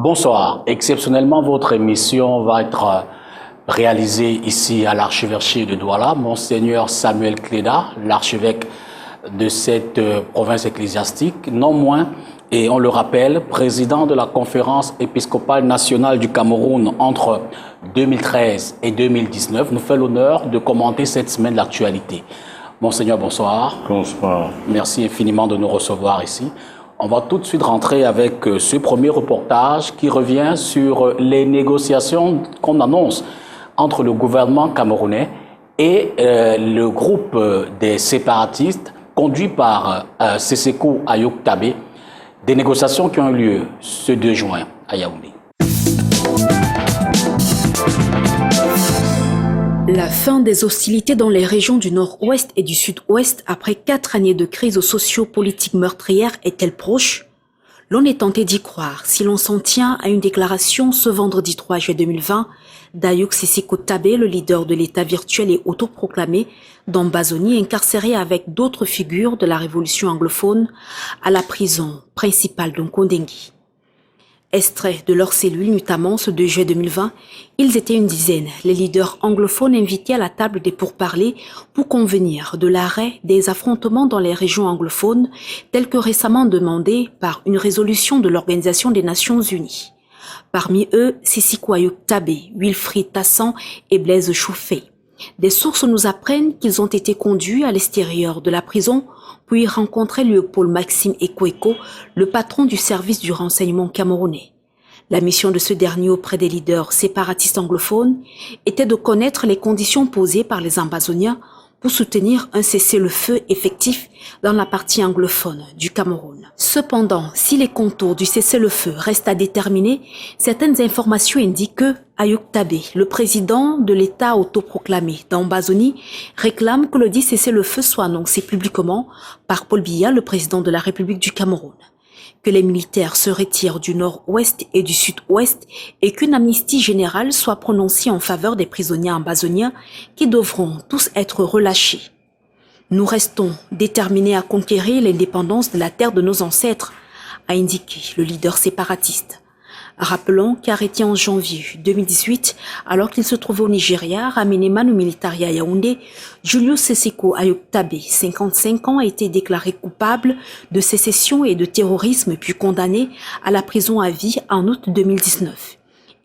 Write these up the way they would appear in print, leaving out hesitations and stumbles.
Bonsoir. Exceptionnellement, votre émission va être réalisée ici à l'archevêché de Douala. Monseigneur Samuel Cléda, l'archevêque de cette province ecclésiastique, non moins, et on le rappelle, président de la conférence épiscopale nationale du Cameroun entre 2013 et 2019, nous fait l'honneur de commenter cette semaine l'actualité. Monseigneur, bonsoir. Bonsoir. Merci infiniment de nous recevoir ici. On va tout de suite rentrer avec ce premier reportage qui revient sur les négociations qu'on annonce entre le gouvernement camerounais et le groupe des séparatistes conduit par Seseko Ayok Tabé, des négociations qui ont eu lieu ce 2 juin à Yaoundé. La fin des hostilités dans les régions du nord-ouest et du sud-ouest après 4 années de crise socio-politique meurtrière est-elle proche? L'on est tenté d'y croire si l'on s'en tient à une déclaration ce vendredi 3 juillet 2020 d'Ayok Seseko Tabé, le leader de l'État virtuel et autoproclamé, d'Ambazoni, incarcéré avec d'autres figures de la révolution anglophone à la prison principale d'Nkondengui. Extraits de leurs cellules, notamment ce 2 juillet 2020, ils étaient une dizaine, les leaders anglophones invités à la table des pourparlers pour convenir de l'arrêt des affrontements dans les régions anglophones, tels que récemment demandé par une résolution de l'Organisation des Nations Unies. Parmi eux, Seseko Ayok Tabé, Wilfried Tassan et Blaise Chauffé. Des sources nous apprennent qu'ils ont été conduits à l'extérieur de la prison pour y rencontrer Léopold Maxime Ekweko, le patron du service du renseignement camerounais. La mission de ce dernier auprès des leaders séparatistes anglophones était de connaître les conditions posées par les Ambazoniens pour soutenir un cessez-le-feu effectif dans la partie anglophone du Cameroun. Cependant, si les contours du cessez-le-feu restent à déterminer, certaines informations indiquent que Ayok Tabé, le président de l'État autoproclamé d'Ambazoni, réclame que le dit cessez-le-feu soit annoncé publiquement par Paul Biya, le président de la République du Cameroun, que les militaires se retirent du nord-ouest et du sud-ouest et qu'une amnistie générale soit prononcée en faveur des prisonniers ambazoniens qui devront tous être relâchés. Nous restons déterminés à conquérir l'indépendance de la terre de nos ancêtres, a indiqué le leader séparatiste. Rappelons qu'arrêté en janvier 2018, alors qu'il se trouvait au Nigeria, ramené Manu Militari à Yaoundé, Julius Seseko Ayok Tabé, 55 ans, a été déclaré coupable de sécession et de terrorisme puis condamné à la prison à vie en août 2019.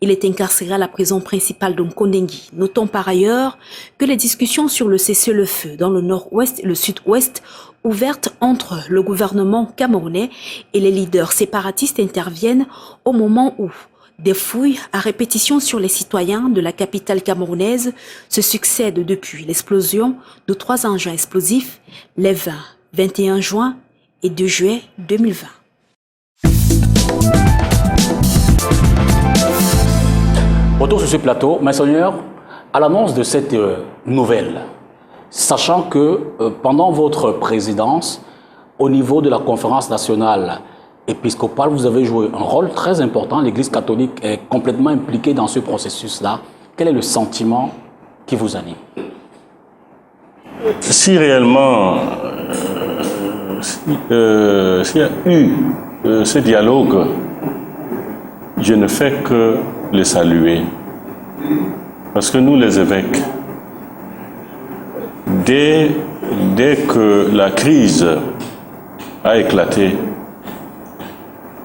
Il est incarcéré à la prison principale d'Nkondengui. Notons par ailleurs que les discussions sur le cessez-le-feu dans le nord-ouest et le sud-ouest ouvertes entre le gouvernement camerounais et les leaders séparatistes interviennent au moment où des fouilles à répétition sur les citoyens de la capitale camerounaise se succèdent depuis l'explosion de 3 engins explosifs les 20, 21 juin et 2 juillet 2020. Retour sur ce plateau, Monseigneur, à l'annonce de cette nouvelle, sachant que pendant votre présidence, au niveau de la conférence nationale épiscopale, vous avez joué un rôle très important. L'Église catholique est complètement impliquée dans ce processus-là. Quel est le sentiment qui vous anime? Si réellement s'il y a eu ce dialogue, je ne fais que le saluer. Parce que nous, les évêques, dès que la crise a éclaté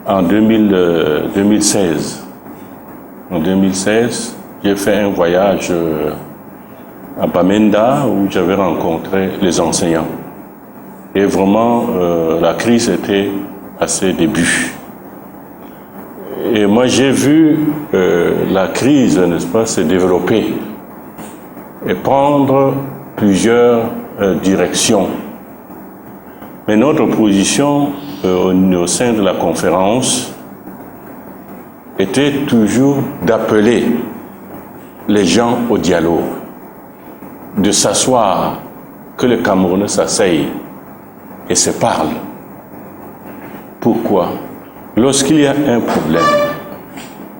en 2016, j'ai fait un voyage à Bamenda où j'avais rencontré les enseignants. Et vraiment, la crise était à ses débuts. Et moi, j'ai vu la crise, n'est-ce pas, se développer et prendre plusieurs directions. Mais notre position au sein de la conférence était toujours d'appeler les gens au dialogue, de s'asseoir, que les Camerounais s'asseyent et se parlent. Pourquoi? Lorsqu'il y a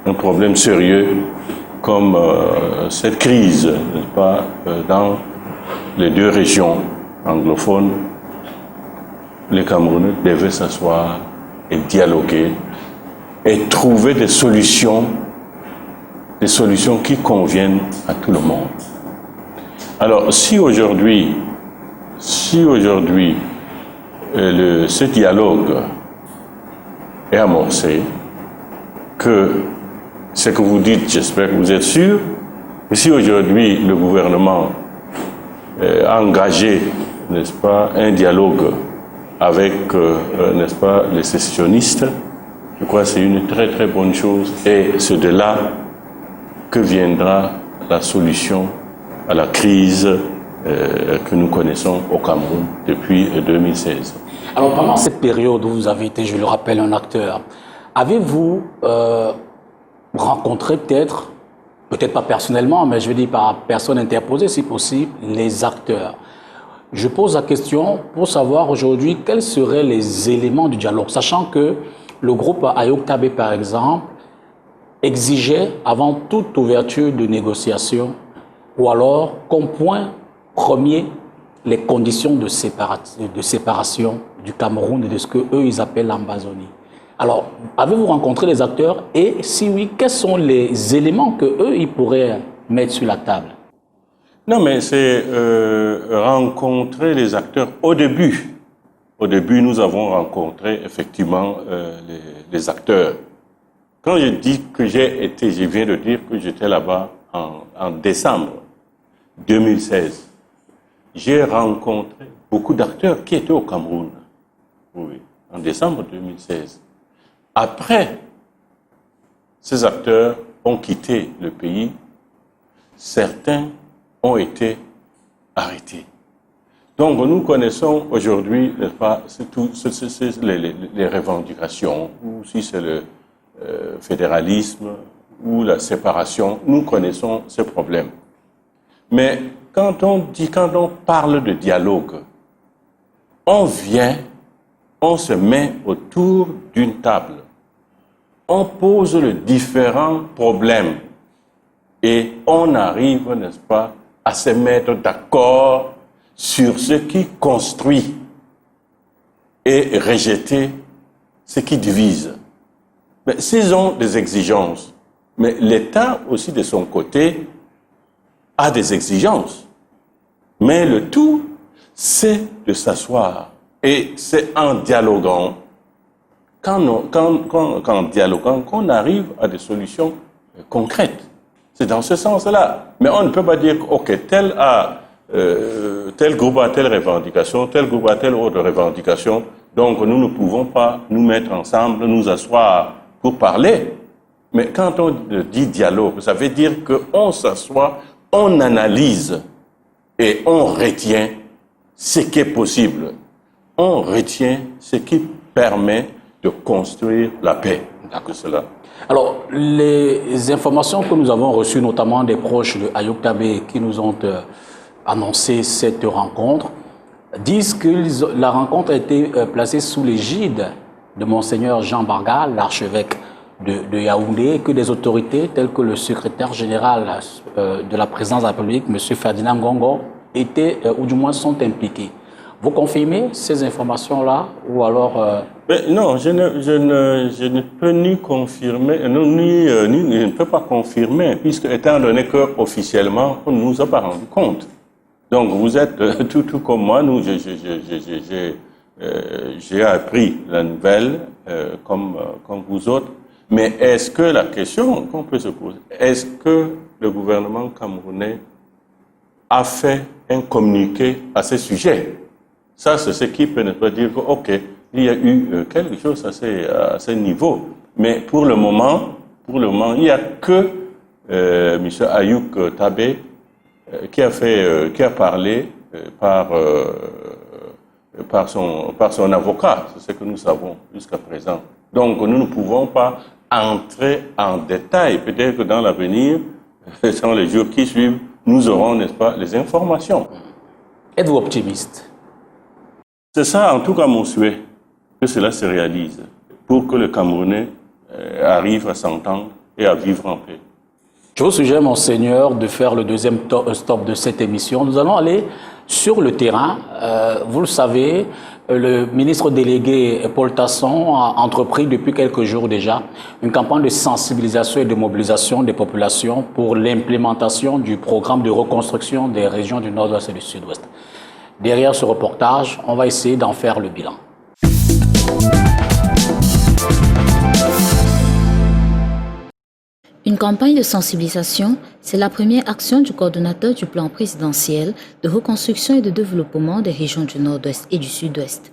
un problème sérieux comme cette crise, n'est-ce pas, dans les 2 régions anglophones, les Camerounais devaient s'asseoir et dialoguer et trouver des solutions qui conviennent à tout le monde. Alors, si aujourd'hui, ce dialogue est amorcé, que ce que vous dites, j'espère que vous êtes sûr, et si aujourd'hui le gouvernement a engagé, n'est-ce pas, un dialogue avec, n'est-ce pas, les sécessionnistes, je crois que c'est une très très bonne chose, et c'est de là que viendra la solution à la crise que nous connaissons au Cameroun depuis 2016. Alors pendant cette période où vous avez été, je le rappelle, un acteur, avez-vous rencontré peut-être pas personnellement, mais je veux dire par personne interposée si possible, les acteurs? Je pose la question pour savoir aujourd'hui quels seraient les éléments du dialogue, sachant que le groupe Ayok Tabé, par exemple, exigeait avant toute ouverture de négociation, ou alors comme point premier, les conditions de séparation du Cameroun et de ce qu'eux, ils appellent l'Ambazonie. Alors, avez-vous rencontré les acteurs et si oui, quels sont les éléments qu'eux, ils pourraient mettre sur la table? Non, mais c'est rencontrer les acteurs au début. Au début, nous avons rencontré effectivement les acteurs. Quand je dis que je viens de dire que j'étais là-bas en décembre 2016. J'ai rencontré beaucoup d'acteurs qui étaient au Cameroun. Oui, en décembre 2016. Après, ces acteurs ont quitté le pays. Certains ont été arrêtés. Donc, nous connaissons aujourd'hui, n'est-ce pas, les revendications, ou si c'est le fédéralisme ou la séparation, nous connaissons ces problèmes. Mais quand on parle de dialogue, on se met autour d'une table, on pose les différents problèmes et on arrive, n'est-ce pas, à se mettre d'accord sur ce qui construit et rejeter ce qui divise. Mais s'ils ont des exigences, mais l'État aussi de son côté a des exigences. Mais le tout, c'est de s'asseoir. Et c'est en dialoguant, qu'en dialoguant, qu'on arrive à des solutions concrètes. C'est dans ce sens-là. Mais on ne peut pas dire, OK, tel groupe a telle revendication, tel groupe a telle autre revendication, donc nous ne pouvons pas nous mettre ensemble, nous asseoir pour parler. Mais quand on dit dialogue, ça veut dire qu'on s'assoit, on analyse et on retient ce qui est possible. On retient ce qui permet de construire la paix. Cela. Alors, les informations que nous avons reçues, notamment des proches de Ayok Tabé qui nous ont annoncé cette rencontre, disent que la rencontre a été placée sous l'égide de Monseigneur Jean Barga, l'archevêque de Yaoundé, que des autorités telles que le secrétaire général de la présidence de la République, M. Ferdinand Ngongo, étaient ou du moins sont impliqués. Vous confirmez ces informations-là ou alors non, je ne peux ni confirmer, je ne peux pas confirmer, puisque étant donné qu'officiellement, on ne nous a pas rendu compte. Donc vous êtes tout comme moi, j'ai appris la nouvelle comme vous autres. Mais est-ce que la question qu'on peut se poser, est-ce que le gouvernement camerounais a fait un communiqué à ce sujet? Ça, c'est ce qui peut ne pas dire que, OK, il y a eu quelque chose à ce niveau. Mais pour le moment, il n'y a que M. Ayok Tabé qui a parlé par son avocat. C'est ce que nous savons jusqu'à présent. Donc, nous ne pouvons pas entrer en détail. Peut-être que dans l'avenir, dans les jours qui suivent, nous aurons, n'est-ce pas, les informations. Êtes-vous optimiste? C'est ça, en tout cas, mon souhait, que cela se réalise, pour que le Camerounais arrive à s'entendre et à vivre en paix. Je vous suggère, Monseigneur, de faire le deuxième stop de cette émission. Nous allons aller sur le terrain. Vous le savez, le ministre délégué Paul Tasson a entrepris depuis quelques jours déjà une campagne de sensibilisation et de mobilisation des populations pour l'implémentation du programme de reconstruction des régions du Nord-Ouest et du Sud-Ouest. Derrière ce reportage, on va essayer d'en faire le bilan. Une campagne de sensibilisation, c'est la première action du coordonnateur du plan présidentiel de reconstruction et de développement des régions du Nord-Ouest et du Sud-Ouest.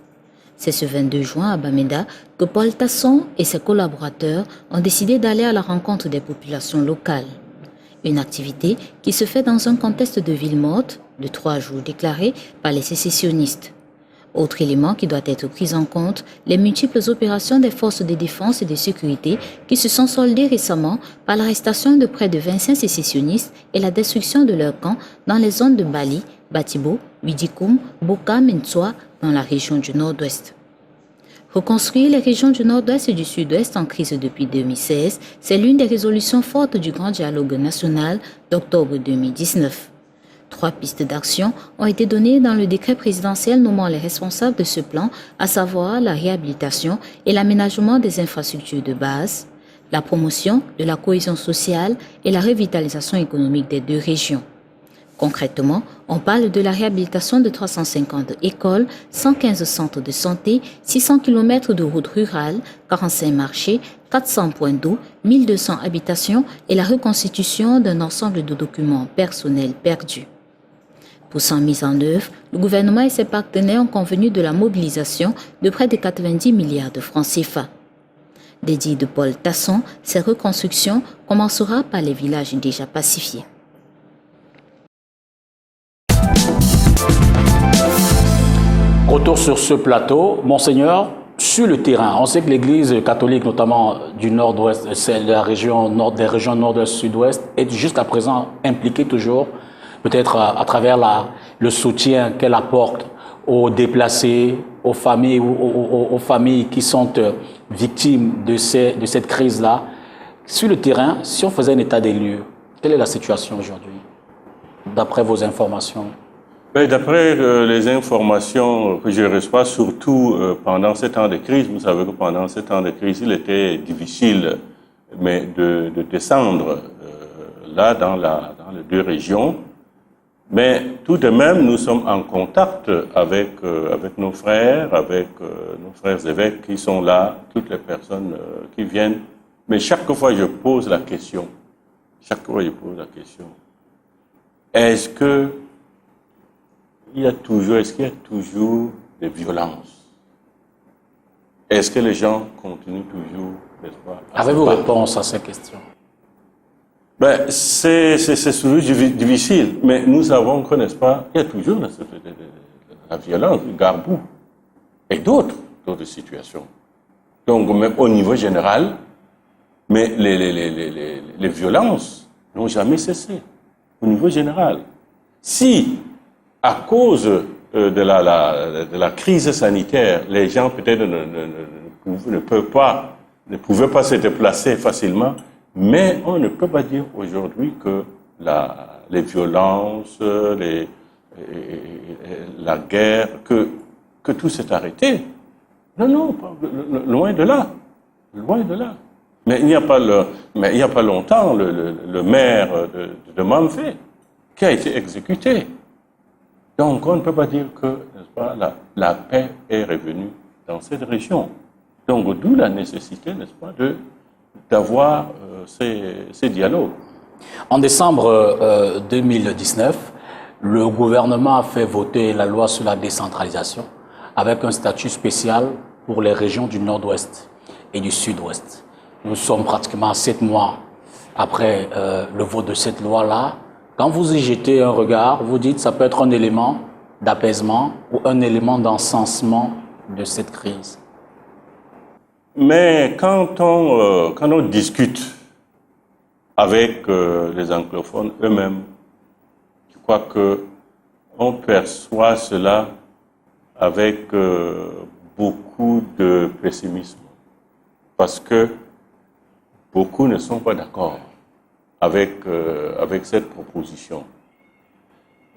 C'est ce 22 juin à Bamenda que Paul Tasson et ses collaborateurs ont décidé d'aller à la rencontre des populations locales. Une activité qui se fait dans un contexte de ville morte de 3 jours déclaré par les sécessionnistes. Autre élément qui doit être pris en compte, les multiples opérations des forces de défense et de sécurité qui se sont soldées récemment par l'arrestation de près de 25 sécessionnistes et la destruction de leurs camps dans les zones de Bali, Batibo, Widikoum, Boka, Mensua, dans la région du Nord-Ouest. Reconstruire les régions du Nord-Ouest et du Sud-Ouest en crise depuis 2016, c'est l'une des résolutions fortes du Grand Dialogue national d'octobre 2019. 3 pistes d'action ont été données dans le décret présidentiel nommant les responsables de ce plan, à savoir la réhabilitation et l'aménagement des infrastructures de base, la promotion de la cohésion sociale et la revitalisation économique des 2 régions. Concrètement, on parle de la réhabilitation de 350 écoles, 115 centres de santé, 600 km de routes rurales, 45 marchés, 400 points d'eau, 1200 habitations et la reconstitution d'un ensemble de documents personnels perdus. Pour sa mise en œuvre, le gouvernement et ses partenaires ont convenu de la mobilisation de près de 90 milliards de francs CFA. Dédié de Paul Tasson, cette reconstruction commencera par les villages déjà pacifiés. Retour sur ce plateau, Monseigneur, sur le terrain, on sait que l'Église catholique, notamment du Nord-Ouest, c'est la région nord, des régions Nord-Ouest, Sud-Ouest, est jusqu'à présent impliquée toujours, peut-être à travers le soutien qu'elle apporte aux déplacés, aux familles, aux familles qui sont victimes de cette crise-là. Sur le terrain, si on faisait un état des lieux, quelle est la situation aujourd'hui, d'après vos informations? D'après les informations que je reçois, surtout pendant ces temps de crise, vous savez que pendant ces temps de crise, il était difficile de descendre là dans les 2 régions. Mais tout de même, nous sommes en contact avec nos frères évêques qui sont là, toutes les personnes qui viennent. Mais chaque fois, je pose la question, est-ce qu'il y a toujours des violences? Est-ce que les gens continuent toujours, n'est-ce pas? Avez-vous réponse à ces questions? C'est toujours difficile, mais nous savons que, n'est-ce pas, il y a toujours la violence, le garbou et d'autres situations. Donc, même au niveau général, mais les violences n'ont jamais cessé, au niveau général. Si, à cause de la crise sanitaire, les gens peut-être ne pouvaient pas se déplacer facilement, mais on ne peut pas dire aujourd'hui que les violences, la guerre, que tout s'est arrêté. Non, loin de là. Mais il n'y a pas longtemps, le maire de Mamfé qui a été exécuté. Donc on ne peut pas dire que, n'est-ce pas, la paix est revenue dans cette région. Donc d'où la nécessité, n'est-ce pas, d'avoir ces dialogues. En décembre 2019, le gouvernement a fait voter la loi sur la décentralisation avec un statut spécial pour les régions du Nord-Ouest et du Sud-Ouest. Nous sommes pratiquement 7 mois après le vote de cette loi-là. Quand vous y jetez un regard, vous dites que ça peut être un élément d'apaisement ou un élément d'encensement de cette crise. Mais quand on discute avec les anglophones eux-mêmes, je crois qu'on perçoit cela avec beaucoup de pessimisme, parce que beaucoup ne sont pas d'accord avec cette proposition.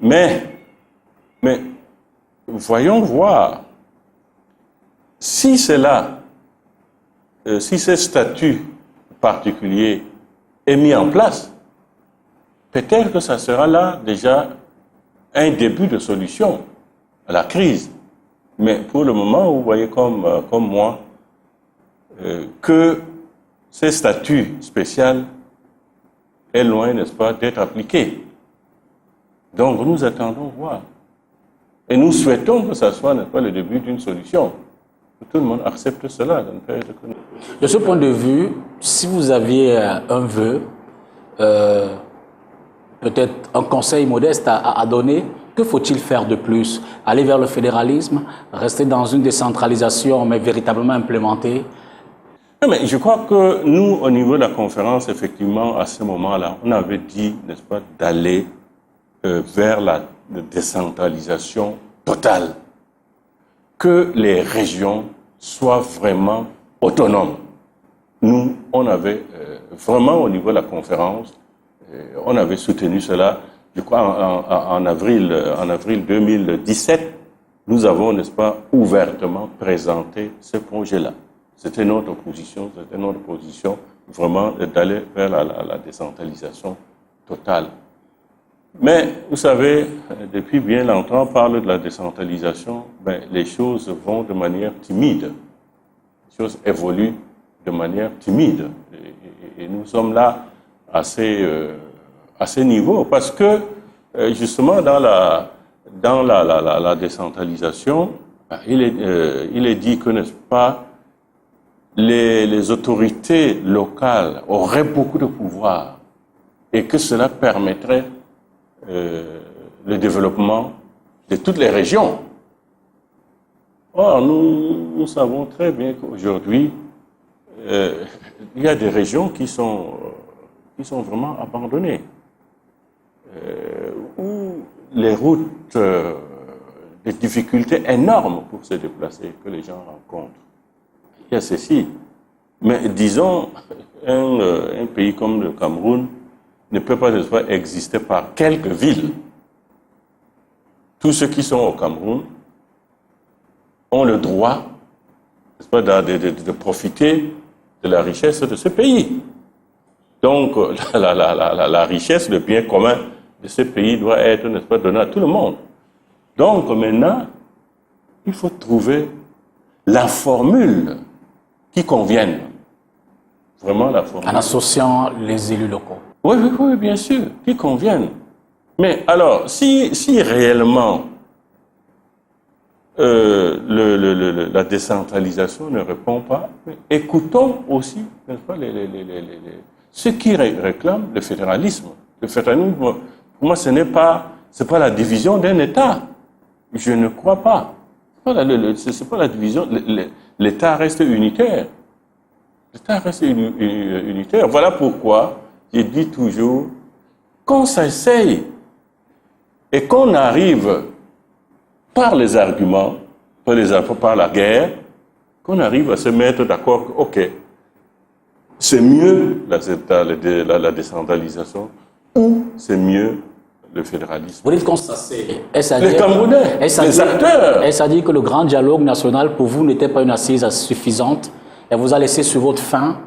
Mais voyons voir si c'est là, si ce statut particulier est mis en place, peut-être que ça sera là déjà un début de solution à la crise. Mais pour le moment, vous voyez comme moi, que ce statut spécial est loin, n'est-ce pas, d'être appliqué. Donc nous attendons voir. Et nous souhaitons que ça soit, n'est-ce pas, le début d'une solution. Que tout le monde accepte cela. De ce point de vue, si vous aviez un vœu, peut-être un conseil modeste à donner, que faut-il faire de plus? Aller vers le fédéralisme, rester dans une décentralisation, mais véritablement implémentée? Mais je crois que nous, au niveau de la conférence, effectivement, à ce moment-là, on avait dit, n'est-ce pas, d'aller vers la décentralisation totale. Que les régions soient vraiment autonomes. Nous, on avait vraiment, au niveau de la conférence, on avait soutenu cela. Je crois en avril 2017, nous avons, n'est-ce pas, ouvertement présenté ce projet-là. C'était notre position, vraiment d'aller vers la décentralisation totale. Mais, vous savez, depuis bien longtemps, on parle de la décentralisation, les choses vont de manière timide. Les choses évoluent de manière timide. Et nous sommes là à ces niveaux, parce que, justement, dans la décentralisation, il est dit que, n'est-ce pas, les autorités locales auraient beaucoup de pouvoir et que cela permettrait le développement de toutes les régions. Or, nous savons très bien qu'aujourd'hui, il y a des régions qui sont vraiment abandonnées, où les routes, des difficultés énormes pour se déplacer que les gens rencontrent. Il y a ceci. Mais disons, un pays comme le Cameroun ne peut pas exister par quelques villes. Tous ceux qui sont au Cameroun ont le droit, n'est-ce pas, de profiter de la richesse de ce pays. Donc, la richesse, le bien commun de ce pays doit être, n'est-ce pas, donné à tout le monde. Donc, maintenant, il faut trouver la formule qui convienne. Vraiment la formule. En associant les élus locaux. Oui, bien sûr, qui conviennent. Mais alors, si réellement la décentralisation ne répond pas, écoutons aussi, n'est-ce pas, ceux qui réclament le fédéralisme. Le fédéralisme, pour moi, ce n'est pas la division d'un État. Je ne crois pas. C'est pas la division. L'État reste unitaire. L'État reste unitaire. Voilà pourquoi je dis toujours qu'on s'essaye et qu'on arrive par les arguments, par la guerre, qu'on arrive à se mettre d'accord que, ok, c'est mieux la décentralisation ou c'est mieux le fédéralisme. Vous dites qu'on s'assied. Les Camerounais, les acteurs. Est-ce à dire que le grand dialogue national, pour vous, n'était pas une assise suffisante et vous a laissé sur votre faim?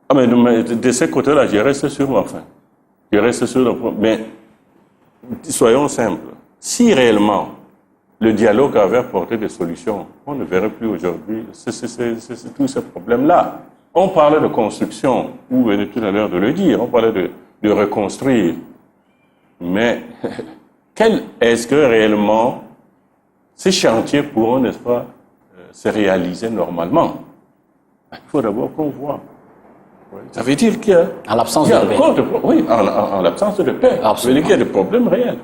Ah, mais de ce côté-là, je reste sur ma faim. Je reste sur le point. Mais soyons simples. Si réellement le dialogue avait apporté des solutions, on ne verrait plus aujourd'hui tous ces problèmes-là. On parlait de construction, vous venez tout à l'heure de le dire, on parlait de reconstruire. Mais est-ce que réellement ces chantiers pourront, n'est-ce pas, se réaliser normalement? Il faut d'abord qu'on voit. Ça veut dire qu'il y a... En l'absence de paix. Oui, en l'absence de paix. Absolument. Ça veut dire qu'il y a des problèmes réels.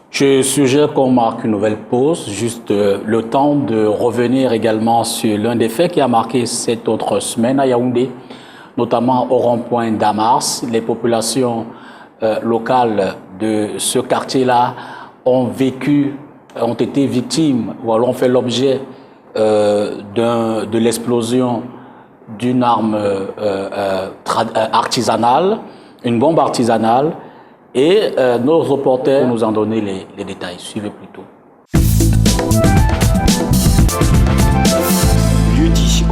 Je suggère qu'on marque une nouvelle pause, juste le temps de revenir également sur l'un des faits qui a marqué cette autre semaine à Yaoundé, notamment au rond-point d'Amars. Les populations locales de ce quartier-là ont été victimes, ou alors ont fait l'objet de l'explosion d'une arme artisanale, une bombe artisanale, et nos reporters nous en donner les détails. Suivez plutôt.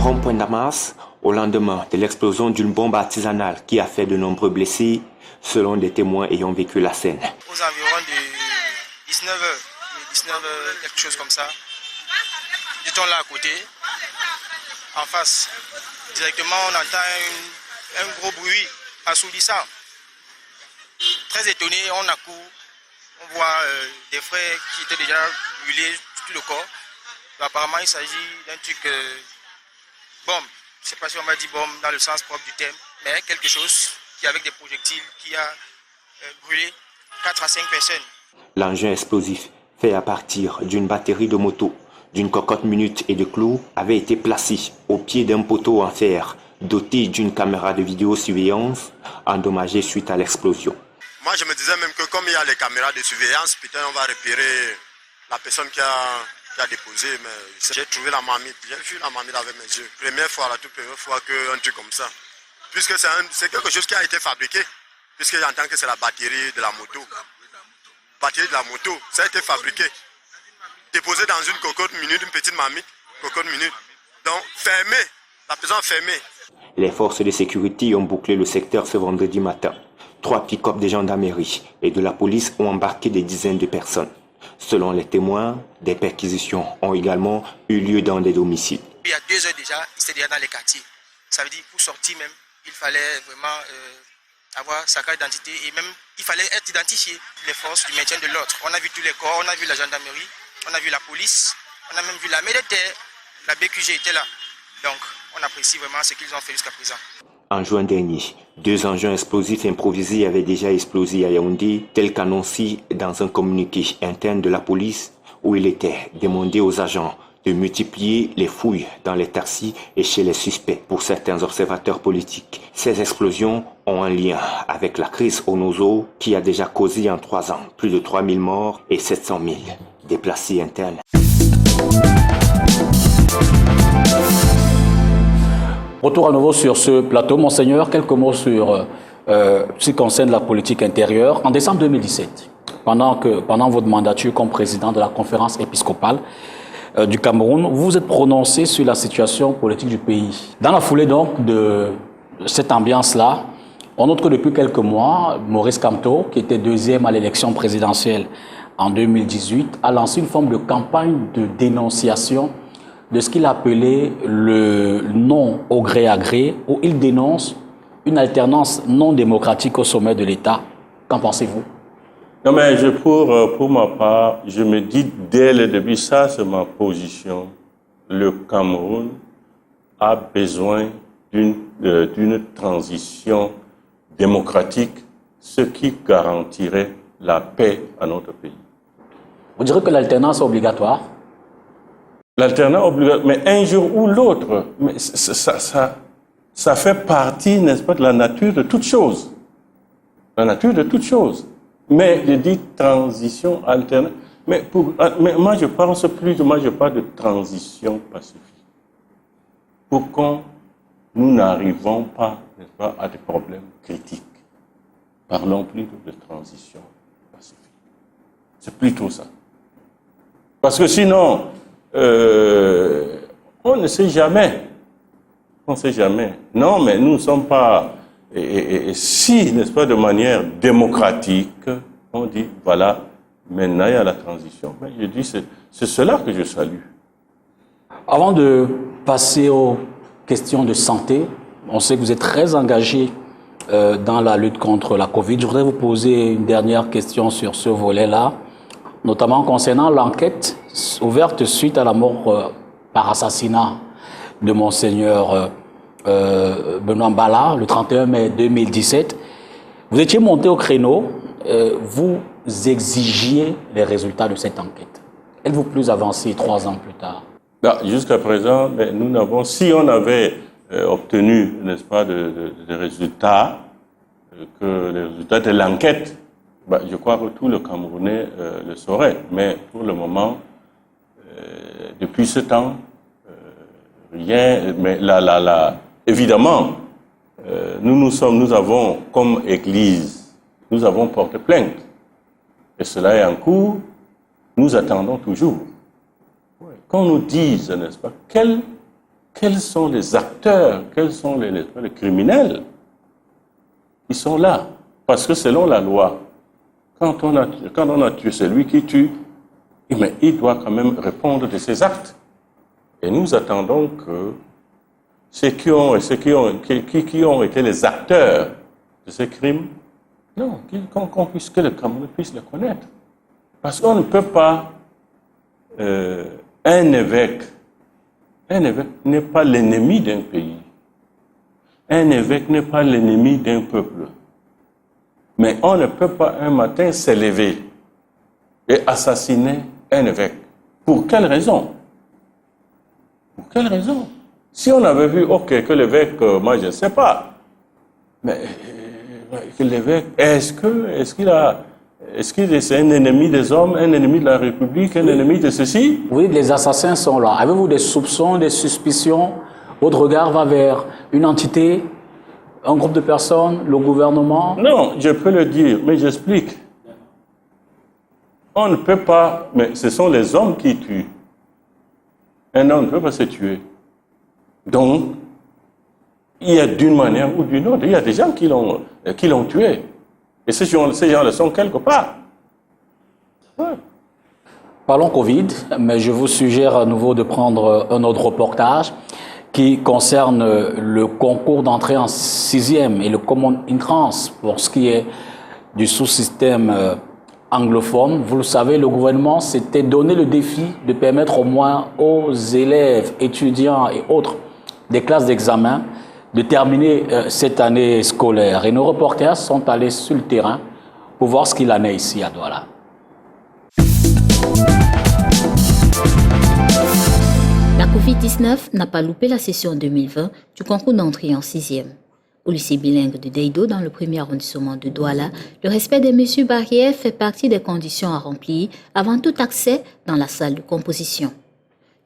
rond-point Damas, au lendemain de l'explosion d'une bombe artisanale qui a fait de nombreux blessés, selon des témoins ayant vécu la scène. Aux environs de 19h, quelque chose comme ça, nous étions là à côté, en face. Directement, on entend un gros bruit assourdissant. Très étonné, on accourt, on voit des frères qui étaient déjà brûlés, tout le corps. Apparemment, il s'agit d'un truc bombe. Je ne sais pas si on va dire bombe dans le sens propre du terme, mais quelque chose qui, avec des projectiles, qui a brûlé 4 à 5 personnes. L'engin explosif, fait à partir d'une batterie de moto, d'une cocotte minute et de clous, avait été placé au pied d'un poteau en fer, doté d'une caméra de vidéosurveillance, endommagée suite à l'explosion. Moi, je me disais même que comme il y a les caméras de surveillance, peut-être on va repérer la personne qui a déposé. Mais j'ai trouvé la marmite, j'ai vu la marmite avec mes yeux. Première fois, la toute première fois qu'un truc comme ça. Puisque c'est quelque chose qui a été fabriqué, puisque j'entends que c'est la batterie de la moto. Batterie de la moto, ça a été fabriqué. Déposé dans une cocotte minute, une petite marmite, cocotte minute. Donc fermé, la personne fermée. Les forces de sécurité ont bouclé le secteur ce vendredi matin. 3 pick-up de gendarmerie et de la police ont embarqué des dizaines de personnes. Selon les témoins, des perquisitions ont également eu lieu dans des domiciles. Il y a 2 heures déjà, ils étaient déjà dans les quartiers. Ça veut dire pour sortir même, il fallait vraiment avoir sa carte d'identité et même il fallait être identifié. Les forces du maintien de l'ordre. On a vu tous les corps, on a vu la gendarmerie, on a vu la police, on a même vu la militaire, la BQG était là. Donc on apprécie vraiment ce qu'ils ont fait jusqu'à présent. En juin dernier, 2 engins explosifs improvisés avaient déjà explosé à Yaoundé, tel qu'annoncé dans un communiqué interne de la police où il était demandé aux agents de multiplier les fouilles dans les taxis et chez les suspects. Pour certains observateurs politiques, ces explosions ont un lien avec la crise au Nozo qui a déjà causé en 3 ans plus de 3000 morts et 700 000 déplacés internes. Retour à nouveau sur ce plateau. Monseigneur, quelques mots sur ce qui concerne la politique intérieure. En décembre 2017, pendant votre mandature comme président de la conférence épiscopale du Cameroun, vous vous êtes prononcé sur la situation politique du pays. Dans la foulée donc de cette ambiance-là, on note que depuis quelques mois, Maurice Kamto, qui était 2e à l'élection présidentielle en 2018, a lancé une forme de campagne de dénonciation de ce qu'il appelait le non au gré à gré, où il dénonce une alternance non démocratique au sommet de l'État. Qu'en pensez-vous? Non, mais pour ma part, je me dis dès le début, ça c'est ma position. Le Cameroun a besoin d'une transition démocratique, ce qui garantirait la paix à notre pays. Vous direz que l'alternance est obligatoire? L'alternance obligatoire, mais un jour ou l'autre, ça fait partie, n'est-ce pas, de la nature de toute chose. La nature de toute chose. Mais je dis transition alternative. Mais moi, je parle de transition pacifique. Pour qu'on nous n'arrivons pas, n'est-ce pas, à des problèmes critiques. Parlons plutôt de transition pacifique. C'est plutôt ça. Parce que sinon, on ne sait jamais. On ne sait jamais. Non, mais nous ne sommes pas... Et si, n'est-ce pas, de manière démocratique, on dit, voilà, maintenant il y a la transition. Mais je dis, c'est cela que je salue. Avant de passer aux questions de santé, on sait que vous êtes très engagé dans la lutte contre la Covid. Je voudrais vous poser une dernière question sur ce volet-là, notamment concernant l'enquête ouverte suite à la mort par assassinat de Monseigneur Benoît Mbala, le 31 mai 2017. Vous étiez monté au créneau, vous exigiez les résultats de cette enquête. Êtes-vous plus avancé 3 ans plus tard? Jusqu'à présent, nous n'avons, si on avait obtenu, n'est-ce pas, des résultats, que les résultats de l'enquête, je crois que tout le Camerounais le saurait. Mais pour le moment, depuis ce temps, rien. Mais évidemment, nous avons, comme Église, nous avons porté plainte. Et cela est en cours. Nous attendons toujours qu'on nous dise, n'est-ce pas, quelle quels sont les acteurs, quels sont les criminels qui sont là. Parce que selon la loi, quand on a tué celui qui tue, mais il doit quand même répondre de ses actes. Et nous attendons que ceux qui ont été les acteurs de ces crimes, non, que le Cameroun puisse le connaître. Parce qu'on ne peut pas, un évêque n'est pas l'ennemi d'un pays. Un évêque n'est pas l'ennemi d'un peuple. Mais on ne peut pas un matin s'élever et assassiner un évêque. Pour quelle raison? Pour quelle raison? Si on avait vu, ok, que l'évêque, moi je ne sais pas, mais que l'évêque, est-ce qu'il est un ennemi des hommes, un ennemi de la République, un ennemi de ceci? Oui, les assassins sont là. Avez-vous des soupçons, des suspicions? Votre regard va vers une entité, un groupe de personnes, le gouvernement? Non, je peux le dire, mais j'explique. On ne peut pas, mais ce sont les hommes qui tuent. Un homme ne peut pas se tuer. Donc, il y a d'une manière ou d'une autre, il y a des gens qui l'ont tué. Et ces gens-là sont quelque part. Ouais. Parlons Covid, mais je vous suggère à nouveau de prendre un autre reportage qui concerne le concours d'entrée en 6e et le Common Entrance pour ce qui est du sous-système anglophone. Vous le savez, le gouvernement s'était donné le défi de permettre au moins aux élèves, étudiants et autres des classes d'examen de terminer cette année scolaire. Et nos reporters sont allés sur le terrain pour voir ce qu'il en est ici à Douala. La Covid-19 n'a pas loupé la session 2020 du concours d'entrée en 6e. Au lycée bilingue de Deido, dans le premier arrondissement de Douala, le respect des mesures barrières fait partie des conditions à remplir avant tout accès dans la salle de composition.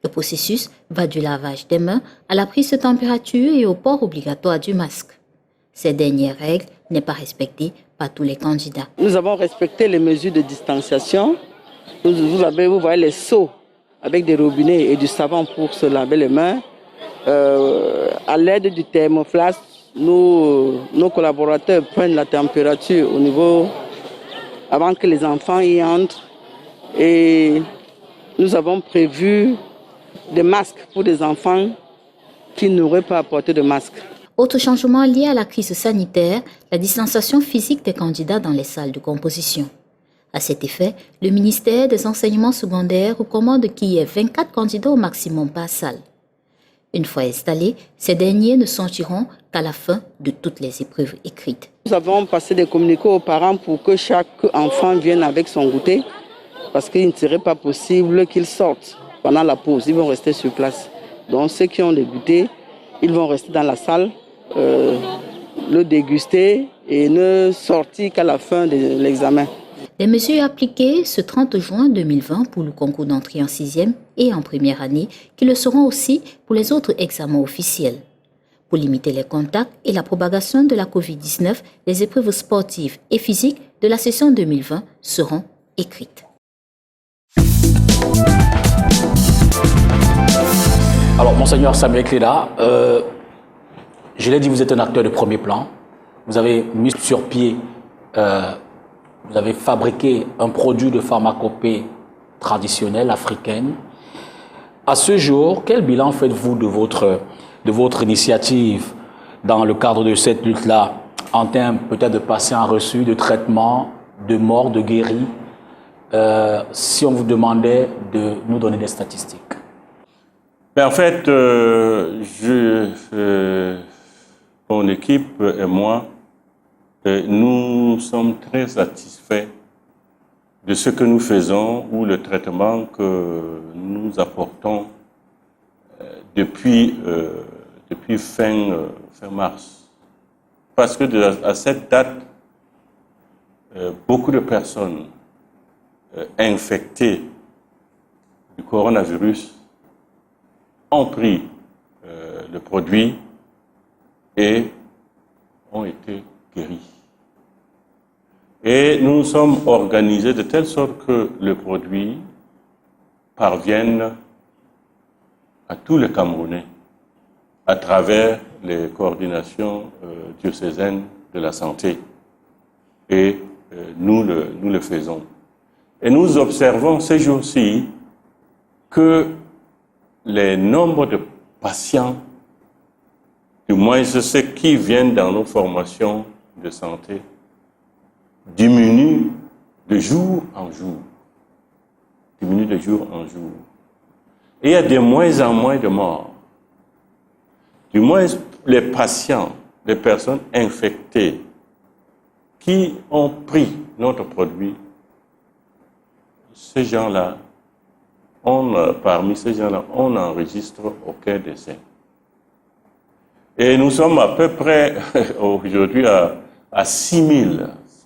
Le processus va du lavage des mains à la prise de température et au port obligatoire du masque. Ces dernières règles n'est pas respectée par tous les candidats. Nous avons respecté les mesures de distanciation. Vous voyez les seaux avec des robinets et du savon pour se laver les mains. À l'aide du thermoflash, nos collaborateurs prennent la température au niveau avant que les enfants y entrent. Et nous avons prévu des masques pour des enfants qui n'auraient pas apporté de masque. Autre changement lié à la crise sanitaire, la distanciation physique des candidats dans les salles de composition. À cet effet, le ministère des enseignements secondaires recommande qu'il y ait 24 candidats au maximum par salle. Une fois installés, ces derniers ne sortiront qu'à la fin de toutes les épreuves écrites. Nous avons passé des communiqués aux parents pour que chaque enfant vienne avec son goûter, parce qu'il ne serait pas possible qu'ils sortent pendant la pause. Ils vont rester sur place. Donc ceux qui ont des goûters, ils vont rester dans la salle, le déguster et ne sortir qu'à la fin de l'examen. Les mesures appliquées ce 30 juin 2020 pour le concours d'entrée en 6e et en première année, qui le seront aussi pour les autres examens officiels. Pour limiter les contacts et la propagation de la Covid-19, les épreuves sportives et physiques de la session 2020 seront écrites. Alors, Monseigneur Samuel Cléda, je l'ai dit, vous êtes un acteur de premier plan. Vous avez mis sur pied, vous avez fabriqué un produit de pharmacopée traditionnelle africaine. À ce jour, quel bilan faites-vous de votre initiative dans le cadre de cette lutte-là, en termes peut-être de patients reçus, de traitement, de morts, de guéris, si on vous demandait de nous donner des statistiques? Mais en fait, mon équipe et moi, nous sommes très satisfaits de ce que nous faisons ou le traitement que nous apportons depuis fin mars. Parce que à cette date, beaucoup de personnes infectées du coronavirus ont pris le produit et ont été guéris. Et nous nous sommes organisés de telle sorte que le produit parvienne à tous les Camerounais à travers les coordinations diocésaines de la santé. Et nous le faisons. Et nous observons ces jours-ci que les nombres de patients, du moins ceux qui viennent dans nos formations de santé, diminuent de jour en jour. Diminuent de jour en jour. Et il y a de moins en moins de morts. Du moins, les patients, les personnes infectées qui ont pris notre produit, ces gens-là, parmi ces gens-là, on n'enregistre aucun décès. Et nous sommes à peu près aujourd'hui à 6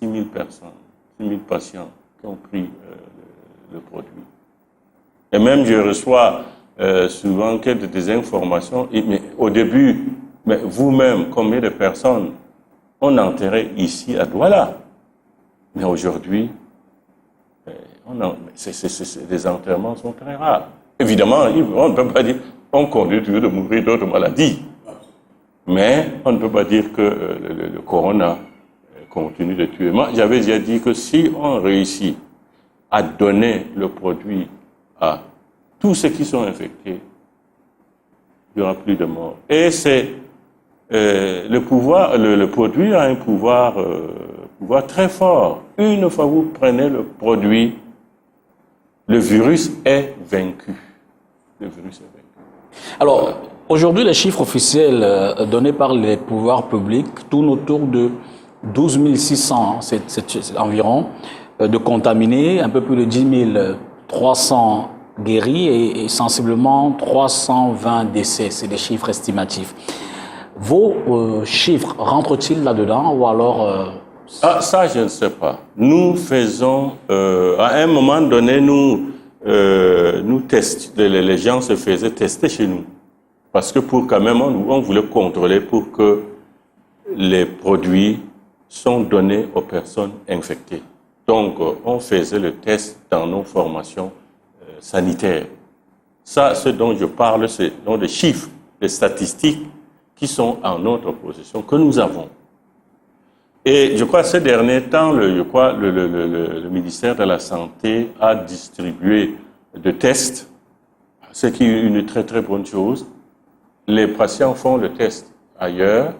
000 personnes, 6 000 patients qui ont pris le produit. Et même je reçois souvent des informations, mais au début, mais vous-même, combien de personnes on enterrait ici à Douala? Mais aujourd'hui, les enterrements sont très rares. Évidemment, on ne peut pas dire qu'on continue de mourir d'autres maladies. Mais on ne peut pas dire que le corona continue de tuer. Moi, j'avais déjà dit que si on réussit à donner le produit à tous ceux qui sont infectés, il n'y aura plus de morts. Et c'est le produit a un pouvoir très fort. Une fois que vous prenez le produit, le virus est vaincu. Le virus est vaincu. Alors, aujourd'hui, les chiffres officiels donnés par les pouvoirs publics tournent autour de 12 600, c'est environ, de contaminés, un peu plus de 10 300 guéris et sensiblement 320 décès. C'est des chiffres estimatifs. Vos chiffres rentrent-ils là-dedans ou alors... Ça, je ne sais pas. Nous faisons, à un moment donné, nous les gens se faisaient tester chez nous. Parce que pour quand même, on voulait contrôler pour que les produits sont donnés aux personnes infectées. Donc, on faisait le test dans nos formations sanitaires. Ça, ce dont je parle, c'est des chiffres, des statistiques qui sont en notre possession, que nous avons. Et je crois que ces derniers temps, le ministère de la Santé a distribué des tests, ce qui est une très très bonne chose. Les patients font le test ailleurs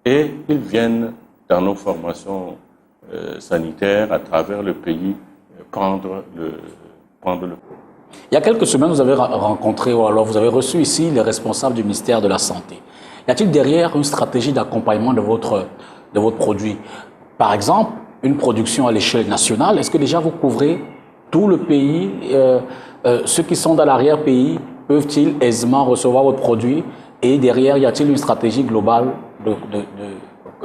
et ils viennent dans nos formations sanitaires à travers le pays prendre le produit. Il y a quelques semaines, vous avez rencontré ou alors vous avez reçu ici les responsables du ministère de la Santé. Y a-t-il derrière une stratégie d'accompagnement de votre produit? Par exemple, une production à l'échelle nationale, est-ce que déjà vous couvrez tout le pays? Ceux qui sont dans l'arrière-pays, peuvent-ils aisément recevoir votre produit? Et derrière, y a-t-il une stratégie globale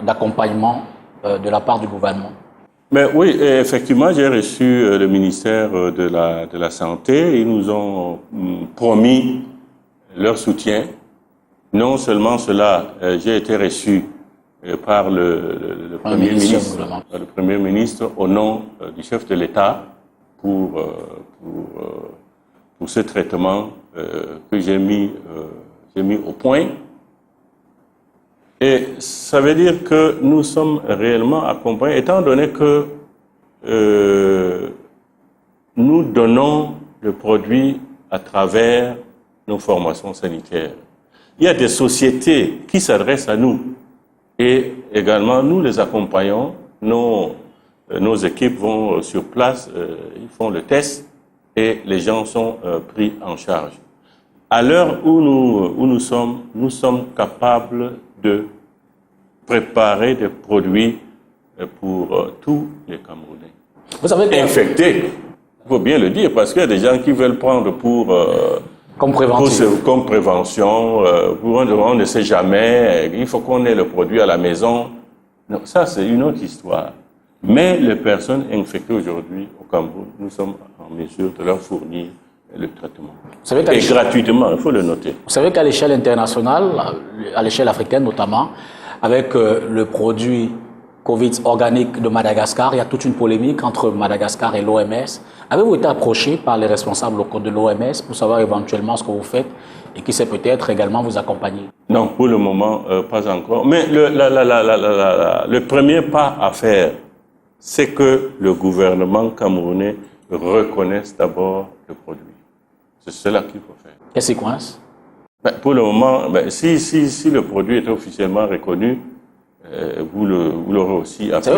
d'accompagnement de la part du gouvernement? Mais oui, effectivement, j'ai reçu le ministère de la Santé. Ils nous ont promis leur soutien. Non seulement cela, j'ai été reçu par le Premier ministre au nom du chef de l'État pour ce traitement que j'ai mis au point. Et ça veut dire que nous sommes réellement accompagnés, étant donné que nous donnons le produit à travers nos formations sanitaires. Il y a des sociétés qui s'adressent à nous et également nous les accompagnons. Nos équipes vont sur place, ils font le test et les gens sont pris en charge. À l'heure où nous sommes capables de préparer des produits pour tous les Camerounais. Vous savez infectés, il faut bien le dire, parce qu'il y a des gens qui veulent prendre comme prévention, on ne sait jamais, il faut qu'on ait le produit à la maison. Non, ça c'est une autre histoire. Mais les personnes infectées aujourd'hui au Cameroun, nous sommes en mesure de leur fournir le traitement. Et gratuitement, il faut le noter. Vous savez qu'à l'échelle internationale, à l'échelle africaine notamment, avec le produit Covid organique de Madagascar, il y a toute une polémique entre Madagascar et l'OMS. Avez-vous été approché par les responsables locaux de l'OMS pour savoir éventuellement ce que vous faites et qui sait peut-être également vous accompagner? Non, pour le moment, pas encore. Mais le premier pas à faire, c'est que le gouvernement camerounais reconnaisse d'abord le produit. C'est cela qu'il faut faire. Qu'est-ce qui coince? Pour le moment, si le produit est officiellement reconnu, vous l'aurez aussi appris.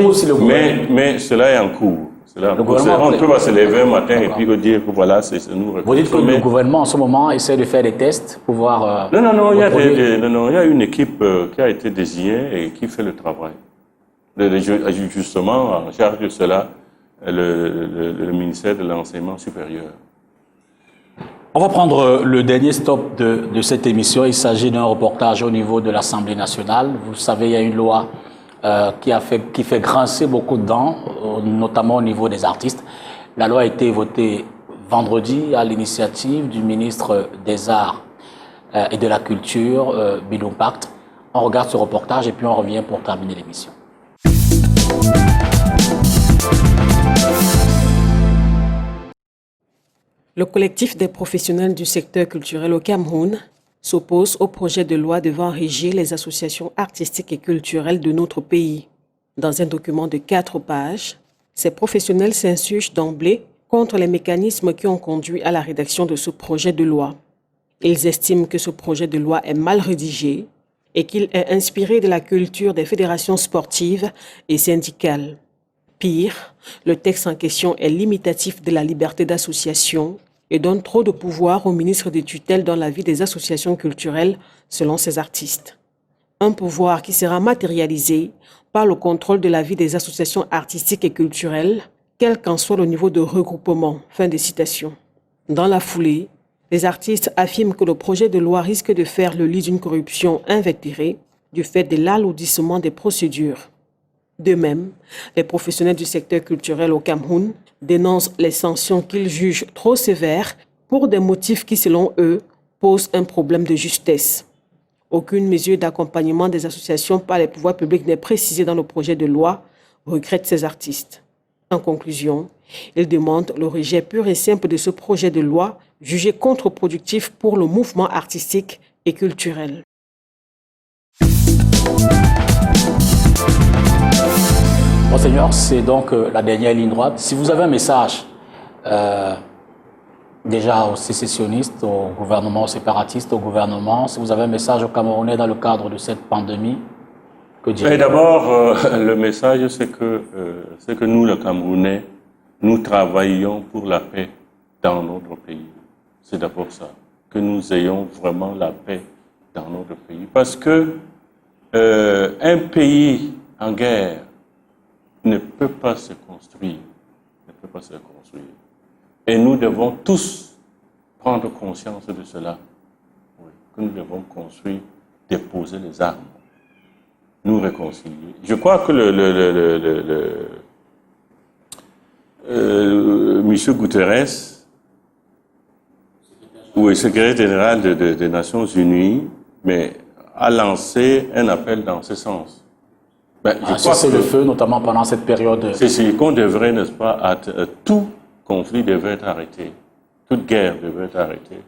Mais cela est en cours. On ne peut pas se lever un matin et puis dire que voilà, c'est nous. Vous dites que le gouvernement en ce moment essaie de faire des tests pour voir. Non, il y a une équipe qui a été désignée et qui fait le travail. Justement, en charge de cela, le ministère de l'Enseignement supérieur. On va prendre le dernier stop de cette émission. Il s'agit d'un reportage au niveau de l'Assemblée nationale. Vous savez, il y a une loi qui fait grincer beaucoup de dents, notamment au niveau des artistes. La loi a été votée vendredi à l'initiative du ministre des Arts et de la Culture, Bilou Pacte. On regarde ce reportage et puis on revient pour terminer l'émission. Le collectif des professionnels du secteur culturel au Cameroun s'oppose au projet de loi devant régir les associations artistiques et culturelles de notre pays. Dans un document de 4 pages, ces professionnels s'insurgent d'emblée contre les mécanismes qui ont conduit à la rédaction de ce projet de loi. Ils estiment que ce projet de loi est mal rédigé et qu'il est inspiré de la culture des fédérations sportives et syndicales. Pire, le texte en question est limitatif de la liberté d'association et donne trop de pouvoir au ministre des tutelles dans la vie des associations culturelles, selon ces artistes. Un pouvoir qui sera matérialisé par le contrôle de la vie des associations artistiques et culturelles, quel qu'en soit le niveau de regroupement. Fin de citation. Dans la foulée, les artistes affirment que le projet de loi risque de faire le lit d'une corruption invétérée du fait de l'alourdissement des procédures. De même, les professionnels du secteur culturel au Cameroun dénoncent les sanctions qu'ils jugent trop sévères pour des motifs qui, selon eux, posent un problème de justesse. Aucune mesure d'accompagnement des associations par les pouvoirs publics n'est précisée dans le projet de loi, regrettent ces artistes. En conclusion, ils demandent le rejet pur et simple de ce projet de loi, jugé contre-productif pour le mouvement artistique et culturel. Monseigneur, c'est donc la dernière ligne droite. Si vous avez un message déjà aux sécessionnistes, au gouvernement, aux séparatistes, au gouvernement, si vous avez un message aux Camerounais dans le cadre de cette pandémie, que direz-vous? D'abord, le message, c'est que nous, les Camerounais, nous travaillons pour la paix dans notre pays. C'est d'abord ça, que nous ayons vraiment la paix dans notre pays. Parce que un pays en guerre ne peut pas se construire. Et nous devons tous prendre conscience de cela. Oui, que nous devons construire, déposer les armes, nous réconcilier. Je crois que M. Guterres, secrétaire général des Nations Unies, mais a lancé un appel dans ce sens. C'est le feu, notamment pendant cette période. C'est qu'on devrait, n'est-ce pas, tout conflit devrait être arrêté, toute guerre devrait être arrêtée.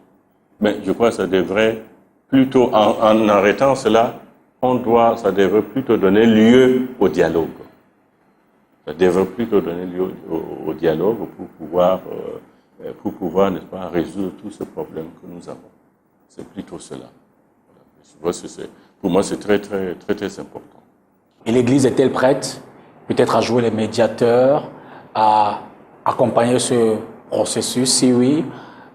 Mais je crois que ça devrait plutôt, en arrêtant cela, ça devrait plutôt donner lieu au dialogue. Ça devrait plutôt donner lieu au dialogue pour pouvoir, n'est-ce pas, résoudre tous ces problèmes que nous avons. C'est plutôt cela. Pour moi, c'est très, très, très, très important. Et l'Église est-elle prête, peut-être à jouer les médiateurs, à accompagner ce processus? Si oui,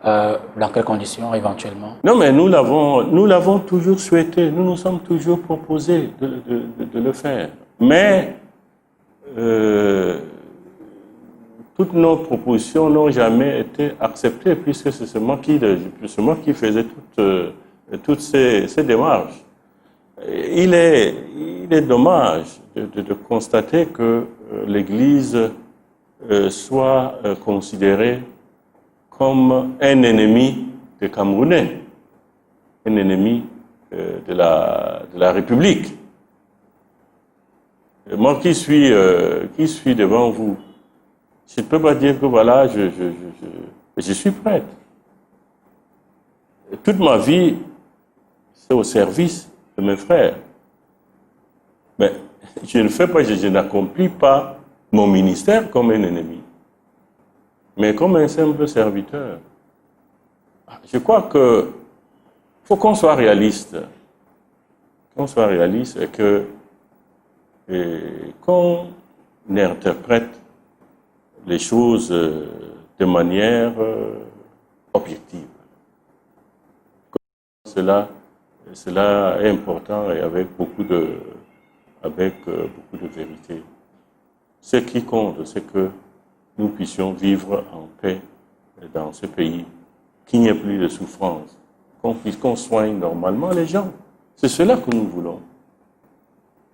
dans quelles conditions éventuellement? Non, mais nous l'avons toujours souhaité, nous nous sommes toujours proposés de le faire. Mais toutes nos propositions n'ont jamais été acceptées, puisque c'est moi qui faisais toutes ces démarches. Il est dommage de constater que l'Église soit considérée comme un ennemi des Camerounais, un ennemi de la République. Et moi qui suis devant vous, je ne peux pas dire que voilà, je suis prête. toute ma vie, c'est au service de mes frères. Mais je ne fais pas, je n'accomplis pas mon ministère comme un ennemi, mais comme un simple serviteur. Je crois que faut qu'on soit réaliste. Qu'on soit réaliste et que qu'on interprète les choses de manière objective. Cela est important et avec beaucoup de vérité. Ce qui compte, c'est que nous puissions vivre en paix dans ce pays, qu'il n'y ait plus de souffrance, qu'on soigne normalement les gens. C'est cela que nous voulons.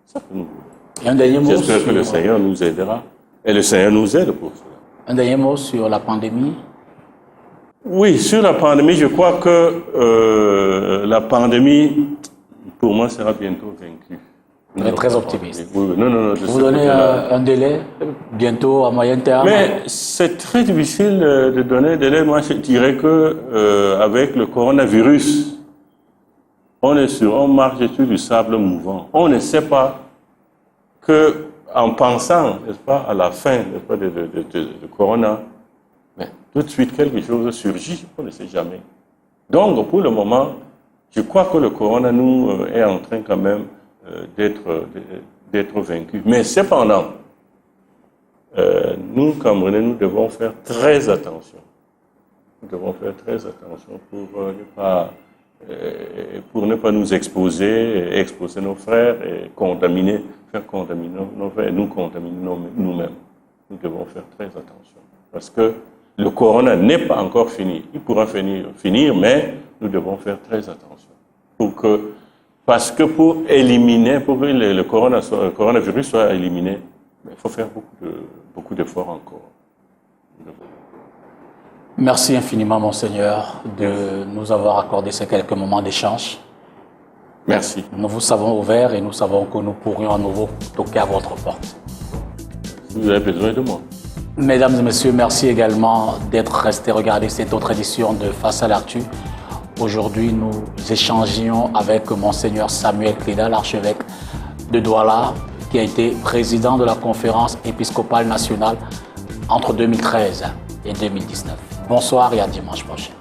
C'est ça que nous voulons. Et un dernier mot J'espère que le Seigneur nous aidera. Et le Seigneur nous aide pour cela. Un dernier mot sur la pandémie. Oui, sur la pandémie, je crois que la pandémie, pour moi, sera bientôt vaincue. Vous êtes très optimiste. Oui, non. Vous donnez un délai, bientôt à moyen terme. Mais c'est très difficile de donner un délai. Moi, je dirais que avec le coronavirus, on marche sur du sable mouvant. On ne sait pas que, en pensant, n'est-ce pas, à la fin, n'est-ce pas, de corona, mais tout de suite quelque chose surgit. On ne sait jamais. Donc, pour le moment, je crois que le corona nous est en train quand même d'être vaincu. Mais cependant, nous, Camerounais, nous devons faire très attention. Nous devons faire très attention pour ne pas nous exposer nos frères et faire contaminer nos frères et nous contaminer nous-mêmes. Nous devons faire très attention. Parce que le corona n'est pas encore fini. Il pourra finir, mais nous devons faire très attention. Parce que pour que le coronavirus soit éliminé, il faut faire beaucoup d'efforts encore. Merci infiniment, Monseigneur, de nous avoir accordé ces quelques moments d'échange. Merci. Nous vous savons ouverts et nous savons que nous pourrions à nouveau toquer à votre porte. Vous avez besoin de moi. Mesdames et messieurs, merci également d'être restés regarder cette autre édition de Face à l'actu. Aujourd'hui, nous échangions avec Monseigneur Samuel Cléda, l'archevêque de Douala, qui a été président de la conférence épiscopale nationale entre 2013 et 2019. Bonsoir et à dimanche prochain.